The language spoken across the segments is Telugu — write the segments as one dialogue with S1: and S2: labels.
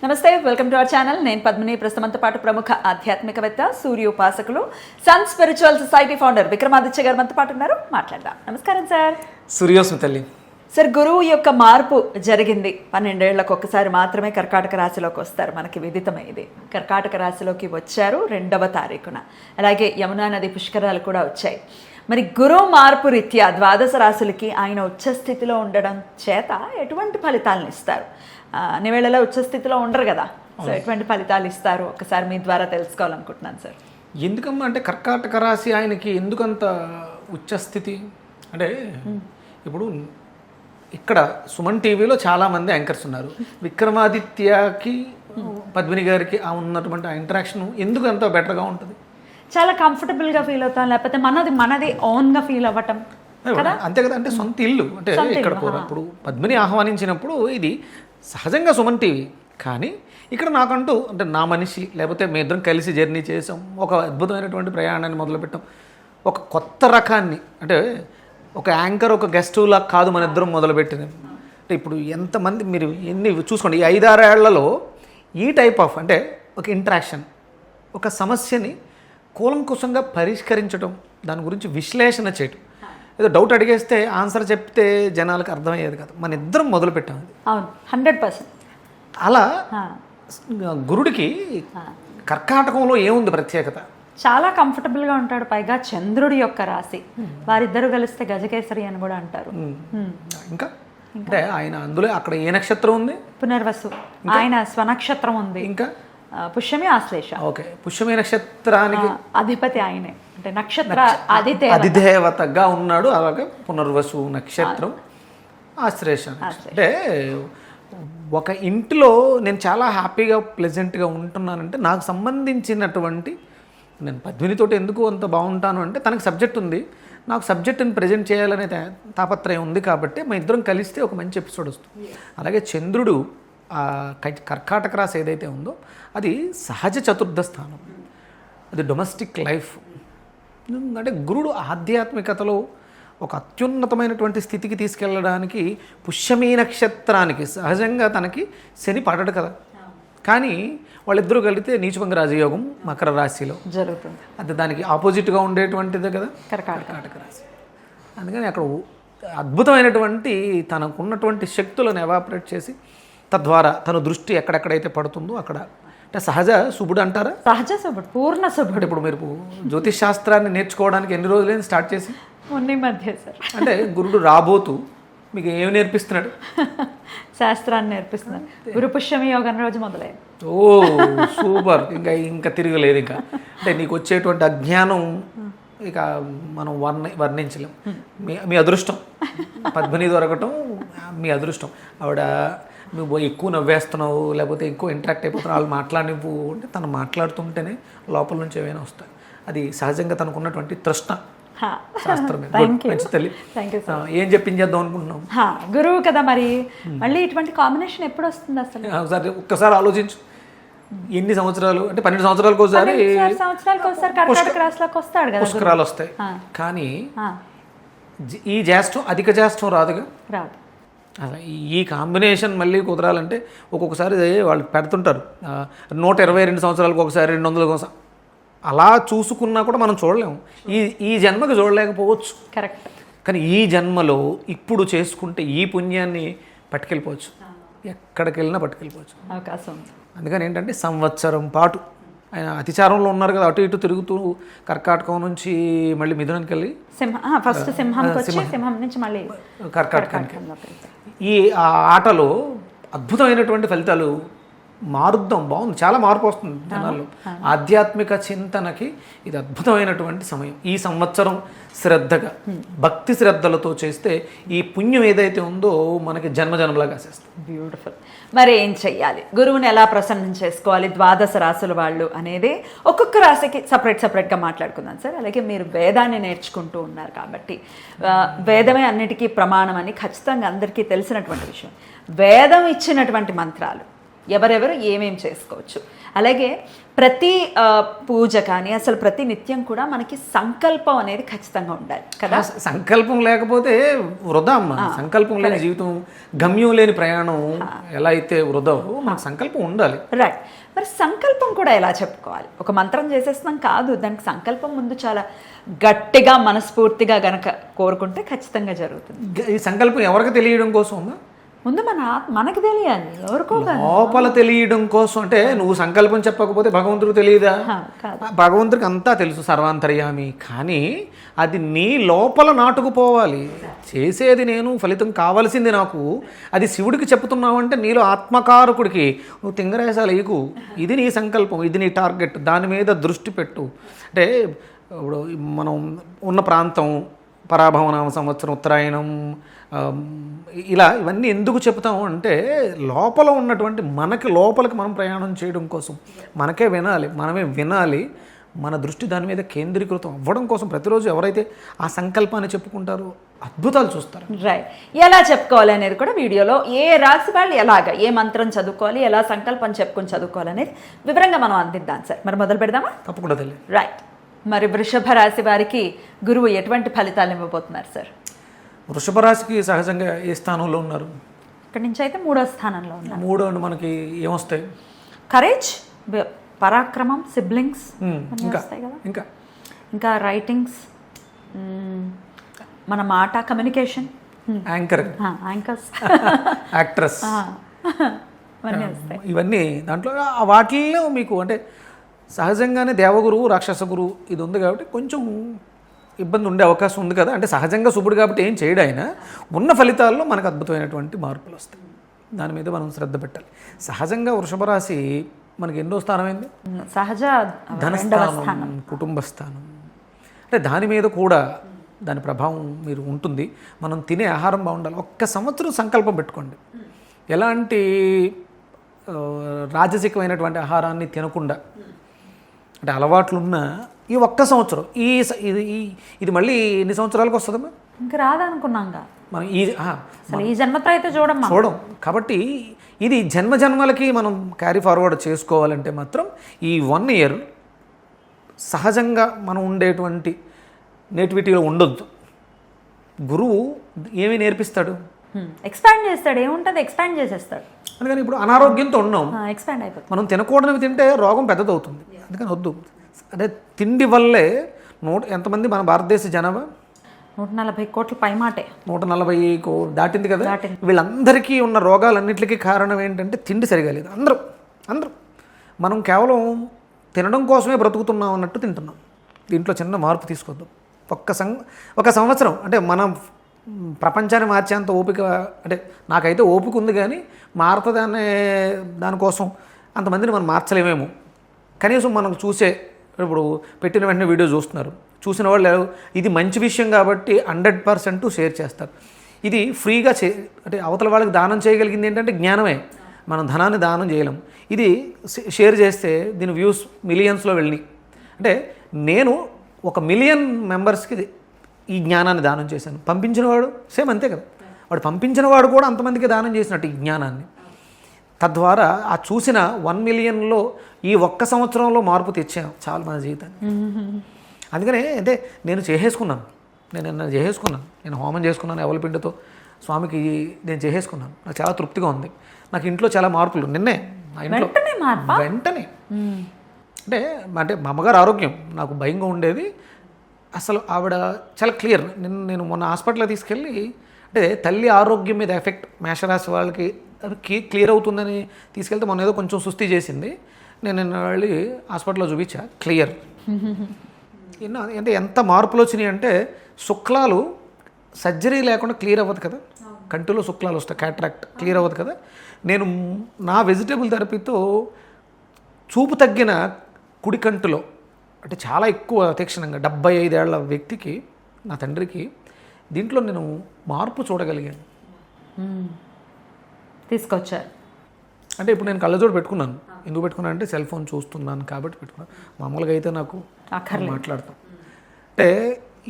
S1: నమస్తే, వెల్కమ్ టు అవర్ ఛానల్. నేను పద్మిని. ప్రస్తుతంతో పాటు ప్రముఖ ఆధ్యాత్మికవేత్త, సూర్యోపాసకులు, Sun spiritual society founder Vikramaditya గారు మనతో పాటు ఉన్నారు. మాట్లాడదాం. నమస్కారం సార్.
S2: సూర్యోస్మి తల్లి.
S1: సార్, గురువు యొక్క మార్పు జరిగింది. 12 ఏళ్లకు ఒక్కసారి మాత్రమే కర్కాటక రాశిలోకి వస్తారు. మనకి విదితమే ఇది. కర్కాటక రాశిలోకి వచ్చారు 2వ తారీఖున. అలాగే యమునా నది పుష్కరాలు కూడా వచ్చాయి. మరి గురువు మార్పు రీత్యా ద్వాదశ రాశులకి ఆయన ఉచ్చస్థితిలో ఉండడం చేత ఎటువంటి ఫలితాలను ఇస్తారు? అన్ని వేళలా ఉచ్చస్థితిలో ఉండరు కదా, సో ఎటువంటి ఫలితాలు ఇస్తారు ఒకసారి మీ ద్వారా తెలుసుకోవాలనుకుంటున్నాను సార్.
S2: ఎందుకమ్మా అంటే కర్కాటక రాశి ఆయనకి ఎందుకంత ఉచ్చస్థితి అంటే, ఇప్పుడు ఇక్కడ సుమన్ టీవీలో చాలామంది యాంకర్స్ ఉన్నారు. విక్రమాదిత్యకి పద్మిని గారికి ఉన్నటువంటి ఆ ఇంటరాక్షన్ ఎందుకు అంత బెటర్గా ఉంటుంది?
S1: చాలా కంఫర్టబుల్గా ఫీల్ అవుతాం, లేకపోతే మనది ఓన్గా ఫీల్ అవ్వటం కదా.
S2: అంతే కదా, అంటే సొంత ఇల్లు అంటే ఇక్కడ ఇప్పుడు పద్మిని ఆహ్వానించినప్పుడు ఇది సహజంగా సుమన్ టీవీ, కానీ ఇక్కడ నాకంటూ అంటే నా మనిషి, లేకపోతే మీ ఇద్దరం కలిసి జర్నీ చేసాం, ఒక అద్భుతమైనటువంటి ప్రయాణాన్ని మొదలుపెట్టాం. ఒక కొత్త రకాన్ని అంటే ఒక యాంకర్ ఒక గెస్టులా కాదు మన ఇద్దరం మొదలుపెట్టినాం. అంటే ఇప్పుడు ఎంతమంది మీరు ఎన్ని చూసుకోండి, ఈ 5-6 ఏళ్లలో ఈ టైప్ ఆఫ్ అంటే ఒక ఇంటరాక్షన్, ఒక సమస్యని కూలంకుశంగా పరిష్కరించడం, దాని గురించి విశ్లేషణ చేయటం. ఏదో డౌట్ అడిగేస్తే ఆన్సర్ చెప్తే జనాలకు అర్థమయ్యేది కాదు. మన ఇద్దరం మొదలుపెట్టాం.
S1: అవును, 100%.
S2: అలా గురుడికి కర్కాటకంలో ఏముంది ప్రత్యేకత?
S1: చాలా కంఫర్టబుల్గా ఉంటాడు. పైగా చంద్రుడి యొక్క రాశి, వారిద్దరు కలిస్తే గజకేసరి అని కూడా అంటారు.
S2: ఇంకా అంటే ఆయన అందులో అక్కడ ఏ నక్షత్రం ఉంది?
S1: పునర్వసు. ఆయన స్వనక్షత్రం ఉంది.
S2: ఇంకా
S1: పుష్యమి, ఆశ్లేష.
S2: ఓకే, పుష్యమి నక్షత్రానికి
S1: అధిపతి ఆయనే, అంటే నక్షత్ర
S2: అధిదేవతగా ఉన్నాడు. అలాగే పునర్వసు నక్షత్రం, ఆశ్లేష. అంటే ఒక ఇంటిలో నేను చాలా హ్యాపీగా ప్లెజెంట్గా ఉంటున్నానంటే నాకు సంబంధించినటువంటి, నేను పద్మినితోటి ఎందుకు అంత బాగుంటాను అంటే తనకు సబ్జెక్ట్ ఉంది, నాకు సబ్జెక్ట్ని ప్రజెంట్ చేయాలనే తాపత్రయం ఉంది. కాబట్టి మా ఇద్దరం కలిస్తే ఒక మంచి ఎపిసోడ్ వస్తుంది. అలాగే చంద్రుడు కర్కాటక రాశి ఏదైతే ఉందో అది సహజ చతుర్థ స్థానం, అది డొమెస్టిక్ లైఫ్. అంటే గురుడు ఆధ్యాత్మికతలో ఒక అత్యున్నతమైనటువంటి స్థితికి తీసుకెళ్ళడానికి పుష్యమీ నక్షత్రానికి సహజంగా తనకి శని పడడు కదా, కానీ వాళ్ళిద్దరూ కలిగితే నీచభంగ రాజయోగం మకర రాశిలో
S1: జరుగుతుంది.
S2: అది దానికి ఆపోజిట్గా ఉండేటువంటిదే కదా
S1: కర్కాటక
S2: రాశి. అందుకని అక్కడ అద్భుతమైనటువంటి తనకున్నటువంటి శక్తులను ఎవాపరేట్ చేసి తద్వారా తన దృష్టి ఎక్కడెక్కడైతే పడుతుందో అక్కడ అంటే సహజ శుభుడు అంటారా?
S1: సహజ శుభుడు, పూర్ణ శుభుడు.
S2: ఇప్పుడు మీరు జ్యోతిష్ శాస్త్రాన్ని నేర్చుకోవడానికి ఎన్ని రోజులైనా స్టార్ట్ చేసి?
S1: మొన్న మధ్య సార్.
S2: అంటే గురుడు రాబోతూ మీకు ఏమి నేర్పిస్తున్నాడు?
S1: శాస్త్రాన్ని నేర్పిస్తున్నాడు. గురు పుష్యమి యోగం రోజు మొదలైంది.
S2: ఓ సూపర్. ఇంకా తిరగలేదు. ఇంకా అంటే నీకు వచ్చేటువంటి అజ్ఞానం ఇక మనం వర్ణించలేం. మీ అదృష్టం పద్మిని దొరకటం మీ అదృష్టం. ఆవిడ నువ్వు ఎక్కువ నవ్వేస్తున్నావు, లేకపోతే ఎక్కువ ఇంటరాక్ట్ అయిపోతున్నావు, వాళ్ళు మాట్లాడినవు అంటే తను మాట్లాడుతుంటేనే లోపల నుంచి ఏమైనా వస్తాయి. అది సహజంగా తనకున్నటువంటి తృష్ణ. శాస్త్రం ఏం చెప్పించేద్దాం అనుకుంటున్నాం.
S1: గురువు కదా, మరి మళ్ళీ ఇటువంటి కాంబినేషన్ ఎప్పుడు వస్తుంది అసలు?
S2: ఒకసారి ఒక్కసారి ఆలోచించు. ఎన్ని సంవత్సరాలు అంటే 12 సంవత్సరాలకు ఒకసారి పుష్కరాలు వస్తాయి. కానీ ఈ జ్యేష్ఠం అధిక జ్యేష్ఠం రాదుగా.
S1: రాదు.
S2: అలా ఈ కాంబినేషన్ మళ్ళీ కుదరాలంటే ఒక్కొక్కసారి వాళ్ళు పెడుతుంటారు 122 సంవత్సరాలకు ఒకసారి, 200 ఒకసారి. అలా చూసుకున్నా కూడా మనం చూడలేము. ఈ జన్మకి చూడలేకపోవచ్చు.
S1: కరెక్ట్.
S2: కానీ ఈ జన్మలో ఇప్పుడు చేసుకుంటే ఈ పుణ్యాన్ని పట్టుకెళ్ళిపోవచ్చు, ఎక్కడికి వెళ్ళినా పట్టుకెళ్ళిపోవచ్చు,
S1: అవకాశం.
S2: అందుకని ఏంటంటే సంవత్సరం పాటు ఆయన అతిచారంలో ఉన్నారు కదా, అటు ఇటు తిరుగుతూ కర్కాటకం నుంచి మళ్ళీ మిథునానికి వెళ్ళి
S1: ఫస్ట్ సింహం నుంచి మళ్ళీ
S2: కర్కాటకానికి. ఈ ఆటలో అద్భుతమైనటువంటి ఫలితాలు మారుద్దాం. బాగుంది, చాలా మార్పు వస్తుంది జనాల్లో. ఆధ్యాత్మిక చింతనకి ఇది అద్భుతమైనటువంటి సమయం. ఈ సంవత్సరం శ్రద్ధగా భక్తి శ్రద్ధలతో చేస్తే ఈ పుణ్యం ఏదైతే ఉందో మనకి జన్మజన్మలా కాసేస్తుంది.
S1: బ్యూటిఫుల్. మరి ఏం చెయ్యాలి? గురువుని ఎలా ప్రసన్నం చేసుకోవాలి ద్వాదశ రాశుల వాళ్ళు అనేది ఒక్కొక్క రాశికి సపరేట్గా మాట్లాడుకుందాం సార్. అలాగే మీరు వేదాన్ని నేర్చుకుంటూ ఉన్నారు కాబట్టి వేదమే అన్నిటికీ ప్రమాణం అని ఖచ్చితంగా అందరికీ తెలిసినటువంటి విషయం. వేదం ఇచ్చినటువంటి మంత్రాలు ఎవరెవరు ఏమేం చేసుకోవచ్చు, అలాగే ప్రతి పూజ కానీ అసలు ప్రతి నిత్యం కూడా మనకి సంకల్పం అనేది ఖచ్చితంగా ఉండాలి కదా.
S2: సంకల్పం లేకపోతే వృధా అమ్మ. సంకల్పం లేని జీవితం, గమ్యం లేని ప్రయాణం ఎలా అయితే వృధావో మనకు సంకల్పం ఉండాలి.
S1: రైట్. మరి సంకల్పం కూడా ఎలా చెప్పుకోవాలి? ఒక మంత్రం చేసేస్తున్నాం కాదు, దానికి సంకల్పం ముందు చాలా గట్టిగా మనస్ఫూర్తిగా గనక కోరుకుంటే ఖచ్చితంగా జరుగుతుంది.
S2: ఈ సంకల్పం ఎవరికి తెలియడం కోసం అమ్మా?
S1: ముందు మనకు తెలియాలి, ఎవరికో
S2: లోపల తెలియడం కోసం. అంటే నువ్వు సంకల్పం చెప్పకపోతే భగవంతుడికి తెలియదా? భగవంతుడికి అంతా తెలుసు, సర్వాంతర్యామి. కానీ అది నీ లోపల నాటుకుపోవాలి. చేసేది నేను, ఫలితం కావాల్సింది నాకు. అది శివుడికి చెప్తున్నావు అంటే నీలో ఆత్మకారకుడికి నువ్వు తింగరేసాలు వేయకు. ఇది నీ సంకల్పం, ఇది నీ టార్గెట్, దాని మీద దృష్టి పెట్టు. అంటే ఇప్పుడు మనం ఉన్న ప్రాంతం, పరాభవనామ సంవత్సరం, ఉత్తరాయణం, ఇలా ఇవన్నీ ఎందుకు చెప్తాము అంటే లోపల ఉన్నటువంటి మనకి లోపలికి మనం ప్రయాణం చేయడం కోసం, మనకే వినాలి, మనమే వినాలి, మన దృష్టి దాని మీద కేంద్రీకృతం అవ్వడం కోసం ప్రతిరోజు ఎవరైతే ఆ సంకల్పాన్ని చెప్పుకుంటారో అద్భుతాలు చూస్తారు.
S1: రైట్. ఎలా చెప్పుకోవాలి అనేది కూడా వీడియోలో ఏ రాశి వాళ్ళు ఎలాగ ఏ మంత్రం చదువుకోవాలి, ఎలా సంకల్పం చెప్పుకొని చదువుకోవాలి అనేది వివరంగా మనం అందిద్దాం సార్. మరి మొదలు పెడదామా?
S2: తప్పకుండా తల్లి.
S1: రైట్. మరి వృషభ రాశి వారికి గురువు ఎటువంటి ఫలితాలు ఇవ్వబోతున్నారు సార్?
S2: వృషభ రాశికి సహజంగా ఏ స్థానంలో ఉన్నారు?
S1: ఇక్కడి నుంచి అయితే 3వ స్థానంలో ఉన్నారు.
S2: 3 అంటే మనకి ఏమొస్తాయి?
S1: కరేజ్, పరాక్రమం, సిబ్లింగ్స్, ఇంకా రైటింగ్స్, మన మాట, కమ్యూనికేషన్, యాంకర్స్,
S2: యాక్ట్రెస్, ఇవన్నీ దాంట్లో వాటిల్లో మీకు అంటే సహజంగానే దేవగురువు, రాక్షస గురువు ఇది ఉంది కాబట్టి కొంచెం ఇబ్బంది ఉండే అవకాశం ఉంది కదా. అంటే సహజంగా శుభుడు కాబట్టి ఏం చేయడు ఆయన. ఉన్న ఫలితాల్లో మనకు అద్భుతమైనటువంటి మార్పులు వస్తాయి. దాని మీద మనం శ్రద్ధ పెట్టాలి. సహజంగా వృషభ రాశి మనకి ఎన్నో స్థానమైంది?
S1: సహజ
S2: ధనస్థానం, కుటుంబ స్థానం. అంటే దాని మీద కూడా దాని ప్రభావం మీరు ఉంటుంది. మనం తినే ఆహారం బాగుండాలి. 1 సంవత్సరం సంకల్పం పెట్టుకోండి. ఎలాంటి రాజసికమైనటువంటి ఆహారాన్ని తినకుండా, అంటే అలవాట్లున్న ఈ 1 సంవత్సరం ఇది మళ్ళీ ఎన్ని సంవత్సరాలకు వస్తుందమ్మా?
S1: ఇంకా రాదనుకున్నాంగా
S2: మనం
S1: ఈ జన్మతో అయితే చూడం.
S2: కాబట్టి ఇది జన్మలకి మనం క్యారీ ఫార్వర్డ్ చేసుకోవాలంటే మాత్రం ఈ 1 ఇయర్ సహజంగా మనం ఉండేటువంటి నేటివిటీలో ఉండొద్దు. గురువు ఏమి నేర్పిస్తాడు?
S1: ఎక్స్పాండ్ చేస్తాడు. ఏముంటుంది? ఎక్స్పాండ్ చేసేస్తాడు.
S2: అందుకని ఇప్పుడు అనారోగ్యంతో ఉన్నాం,
S1: ఎక్స్పాండ్ అయిపోతుంది.
S2: మనం తినకూడనివి తింటే రోగం పెద్దదవుతుంది. అందుకని వద్దు. అంటే తిండి వల్లే ఎంతమంది మన భారతదేశ జనాభా
S1: 140 కోట్ల పైమాటే,
S2: 140 దాటింది కదా. వీళ్ళందరికీ ఉన్న రోగాలన్నింటికి కారణం ఏంటంటే తిండి సరిగా లేదు. అందరూ మనం కేవలం తినడం కోసమే బ్రతుకుతున్నాం అన్నట్టు తింటున్నాం. దీంట్లో చిన్న మార్పు తీసుకొద్దాం. ఒక సంవత్సరం అంటే మనం ప్రపంచాన్ని మార్చేంత ఓపిక, అంటే నాకైతే ఓపిక ఉంది, కానీ మారుతుంది అనే దానికోసం అంతమందిని మనం మార్చలేమేమో. కనీసం మనం చూసే, ఇప్పుడు పెట్టిన వెంటనే వీడియో చూస్తున్నారు, చూసిన వాళ్ళు ఇది మంచి విషయం కాబట్టి 100% షేర్ చేస్తారు. ఇది ఫ్రీగా అంటే అవతల వాళ్ళకి దానం చేయగలిగింది ఏంటంటే జ్ఞానమే. మనం ధనాన్ని దానం చేయలేం. ఇది షేర్ చేస్తే దీని వ్యూస్ మిలియన్స్లో వెళ్ళినాయి. అంటే నేను 1 మిలియన్ మెంబర్స్కి ఈ జ్ఞానాన్ని దానం చేశాను. పంపించినవాడు సేమ్ అంతే కదా. వాడు పంపించినవాడు కూడా అంతమందికి దానం చేసినట్టు ఈ జ్ఞానాన్ని. తద్వారా ఆ చూసిన 1 మిలియన్లో ఈ 1 సంవత్సరంలో మార్పు తెచ్చాను చాలా మన జీవితాన్ని. అందుకనే అంటే నేను చేసేసుకున్నాను. నేను హోమం చేసుకున్నాను. ఎవరి పిండితో స్వామికి నేను చేసేసుకున్నాను. నాకు చాలా తృప్తిగా ఉంది. నాకు ఇంట్లో చాలా మార్పులు నిన్నే నా ఇంట్లో వెంటనే. అంటే మా అమ్మగారు ఆరోగ్యం నాకు భయంగా ఉండేది. అసలు ఆవిడ చాలా క్లియర్. నేను మొన్న హాస్పిటల్లో తీసుకెళ్ళి, అంటే తల్లి ఆరోగ్యం మీద ఎఫెక్ట్ మేషరాశి వాళ్ళకి క్లియర్ అవుతుందని తీసుకెళ్తే మొన్న ఏదో కొంచెం సుస్థి చేసింది. నేను వెళ్ళి హాస్పిటల్లో చూపించా, క్లియర్. అంటే ఎంత మార్పులు వచ్చినాయి అంటే శుక్లాలు సర్జరీ లేకుండా క్లియర్ అవ్వదు కదా. కంటిలో శుక్లాలు వస్తాయి, క్యాట్రాక్ట్ క్లియర్ అవ్వదు కదా. నేను నా వెజిటేబుల్ థెరపీతో చూపు తగ్గిన కుడి కంటిలో, అంటే చాలా ఎక్కువ తీక్షణంగా 75 ఏళ్ల వ్యక్తికి, నా తండ్రికి, దీంట్లో నేను మార్పు చూడగలిగాను.
S1: తీసుకొచ్చారు.
S2: అంటే ఇప్పుడు నేను కళ్ళజోడు పెట్టుకున్నాను. ఎందుకు పెట్టుకున్నాను అంటే సెల్ ఫోన్ చూస్తున్నాను కాబట్టి పెట్టుకున్నాను. మామూలుగా అయితే నాకు మాట్లాడతాం. అంటే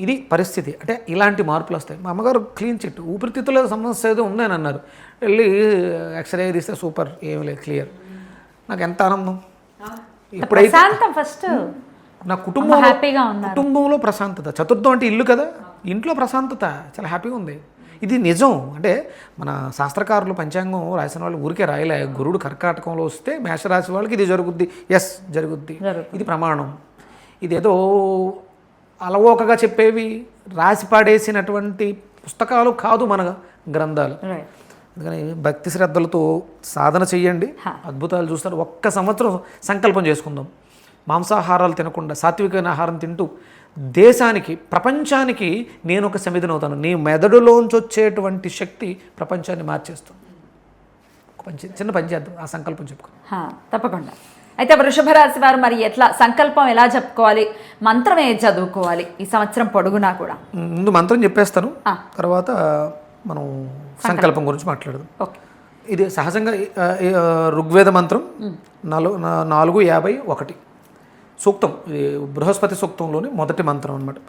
S2: ఇది పరిస్థితి. అంటే ఇలాంటి మార్పులు వస్తాయి. మా అమ్మగారు క్లీన్ చిట్, ఊపిరితిత్తుల సమస్య ఏదో ఉందని అన్నారు. వెళ్ళి ఎక్స్రే తీస్తే సూపర్, ఏం లేదు, క్లియర్. నాకు ఎంత ఆనందం. ఇప్పుడైతే
S1: ప్రశాంతం ఫస్ట్
S2: నా కుటుంబం
S1: హ్యాపీగా ఉన్నారు.
S2: కుటుంబంలో ప్రశాంతత, చతుర్థం అంటే ఇల్లు కదా, ఇంట్లో ప్రశాంతత చాలా హ్యాపీగా ఉంది. ఇది నిజం. అంటే మన శాస్త్రకారులు పంచాంగం రాసిన వాళ్ళు ఊరికే రాయలే. గురుడు కర్కాటకంలో వస్తే మేషరాశి వాళ్ళకి ఇది జరుగుద్ది, ఎస్ జరుగుద్ది, ఇది ప్రమాణం. ఇదేదో అలవోకగా చెప్పేవి రాసి పాడేసినటువంటి పుస్తకాలు కాదు మన గ్రంథాలు. అందుకని భక్తి శ్రద్ధలతో సాధన చెయ్యండి, అద్భుతాలు చూస్తారు. ఒక్క సంవత్సరం సంకల్పం చేసుకుందాం, మాంసాహారాలు తినకుండా సాత్వికమైన ఆహారం తింటూ దేశానికి, ప్రపంచానికి నేను ఒక సమిధిని అవుతాను. నీ మెదడులోంచి వచ్చేటువంటి శక్తి ప్రపంచాన్ని మార్చేస్తుంది. ఒక చిన్న పని చేద్దాం, ఆ సంకల్పం చెప్పుకో.
S1: తప్పకుండా. అయితే వృషభ రాశి వారు మరి ఎట్లా సంకల్పం ఎలా చెప్పుకోవాలి, మంత్రం ఏది చదువుకోవాలి ఈ సంవత్సరం పొడుగునా కూడా?
S2: ముందు మంత్రం చెప్పేస్తాను, తర్వాత మనం సంకల్పం గురించి మాట్లాడదాం.
S1: ఓకే.
S2: ఇది సహజంగా ఋగ్వేద మంత్రం 4:51 సూక్తం. ఇది బృహస్పతి సూక్తంలోని మొదటి మంత్రం అన్నమాట.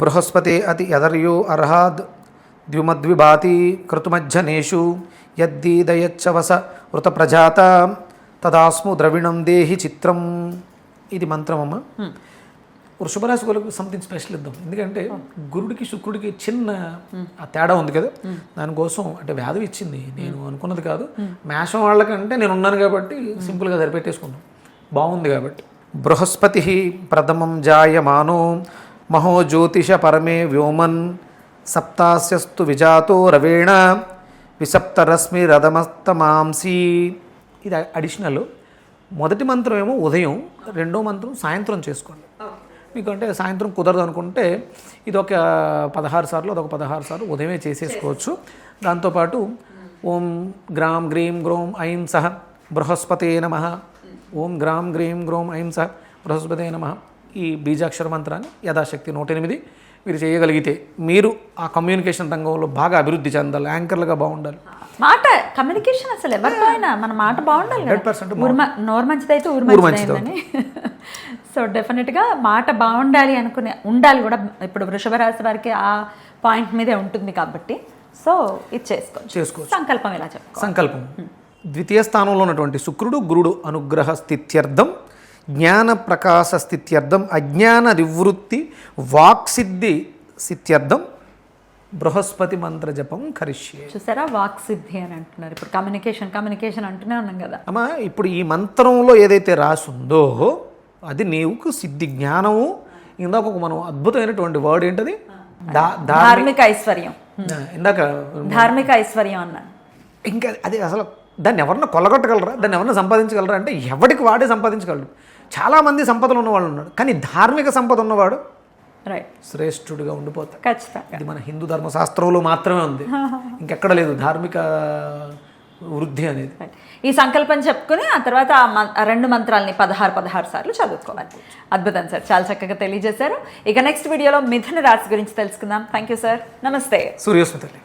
S2: బృహస్పతి అతి యదర్యో అర్హాద్ ద్విమద్విభాతి కృతుమజ్జనేషు యద్దీదయచ్చవస వృత ప్రజాత తదాస్ము ద్రవిణం దేహి చిత్రం. ఇది మంత్రం అమ్మ. వృషభ రాశి వాళ్ళకి సంథింగ్ స్పెషల్ ఇద్దాం. ఎందుకంటే గురుడికి శుక్రుడికి చిన్న ఆ తేడా ఉంది కదా, దానికోసం అంటే వ్యాధి ఇచ్చింది, నేను అనుకున్నది కాదు. మేషం వాళ్ళకంటే నేను ఉన్నాను కాబట్టి సింపుల్గా సరిపెట్టేసుకున్నాం, బాగుంది కాబట్టి. బృహస్పతి ప్రథమం జాయమానో మహో జ్యోతిష పరమే వ్యోమన్ సప్తాస్యస్తు విజాతో రవేణ విసప్తరశ్మి రథమస్తమాంసి. ఇది అడిషనల్. మొదటి మంత్రం ఏమో ఉదయం, రెండో మంత్రం సాయంత్రం చేసుకోండి. మీకు అంటే సాయంత్రం కుదరదు అనుకుంటే ఇది ఒక 16 సార్లు, అదొక 16 సార్లు ఉదయమే చేసేసుకోవచ్చు. దాంతోపాటు ఓం గ్రాం గ్రీం గ్రోం ఐం సహ బృహస్పతే నమః, ఓం గ్రాం గ్రీం గ్రోం ఐం సహ బృహస్పతే నమః, ఈ బీజాక్షర మంత్రాన్ని యథాశక్తి 108 మీరు చేయగలిగితే మీరు ఆ కమ్యూనికేషన్ రంగంలో బాగా అభివృద్ధి చెందాలి, యాంకర్లుగా బాగుండాలి.
S1: మాట కమ్యూనికేషన్ అసలు ఎవరితో అయినా మన మాట బాగుండాలి.
S2: 100%
S1: నోరు మంచిదైతే ఊరు మంచిదైందని. సో డెఫినెట్గా మాట బాగుండాలి అనుకునే ఉండాలి కూడా. ఇప్పుడు వృషభ రాశి వారికి ఆ పాయింట్ మీదే ఉంటుంది కాబట్టి సో ఇది చేసుకోవచ్చు. సంకల్పం ఎలా చెప్పుకో?
S2: సంకల్పం ద్వితీయ స్థానంలో ఉన్నటువంటి శుక్రుడు గురుడు అనుగ్రహ స్థిత్యర్థం, జ్ఞాన ప్రకాశ స్థిత్యర్థం, అజ్ఞాన నివృత్తి వాక్సిద్ధి స్థిత్యర్థం బృహస్పతి మంత్ర జపం కరిష్యే.
S1: చూసారా, వాక్సిద్ధి అని అంటున్నారు. ఇప్పుడు కమ్యూనికేషన్ అంటూనే ఉన్నాం కదా
S2: అమ్మా. ఇప్పుడు ఈ మంత్రంలో ఏదైతే రాసుందో అది నీవుకు సిద్ధి, జ్ఞానము. ఇందాక ఒక మనం అద్భుతమైనటువంటి వర్డ్ ఏంటది,
S1: ధార్మిక ఐశ్వర్యం.
S2: ఇందాక
S1: ధార్మిక ఐశ్వర్యం అన్నాను.
S2: ఇంకా అది అసలు దాన్ని ఎవరన్నా కొల్లగొట్టగలరా, దాన్ని ఎవరన్నా సంపాదించగలరా అంటే ఎవరికి వాడే సంపాదించగలడు. చాలామంది సంపదలు ఉన్నవాళ్ళు ఉన్నారు, కానీ ధార్మిక సంపద ఉన్నవాడు
S1: రైట్
S2: శ్రేష్ఠుడిగా ఉండిపోతాడు.
S1: ఖచ్చితంగా.
S2: ఇది మన హిందూ ధర్మశాస్త్రంలో మాత్రమే ఉంది, ఇంకెక్కడ లేదు ధార్మిక వృద్ధి అనేది.
S1: ఈ సంకల్పం చెప్పుకుని ఆ తర్వాత ఆ 2 మంత్రాలని 16 సార్లు చదువుకోవాలి. అద్భుతం సార్, చాలా చక్కగా తెలియజేశారు. ఇక నెక్స్ట్ వీడియోలో మిథున రాశి గురించి తెలుసుకుందాం. థ్యాంక్ యూ సార్, నమస్తే.
S2: సూర్యోస్మితల్లి.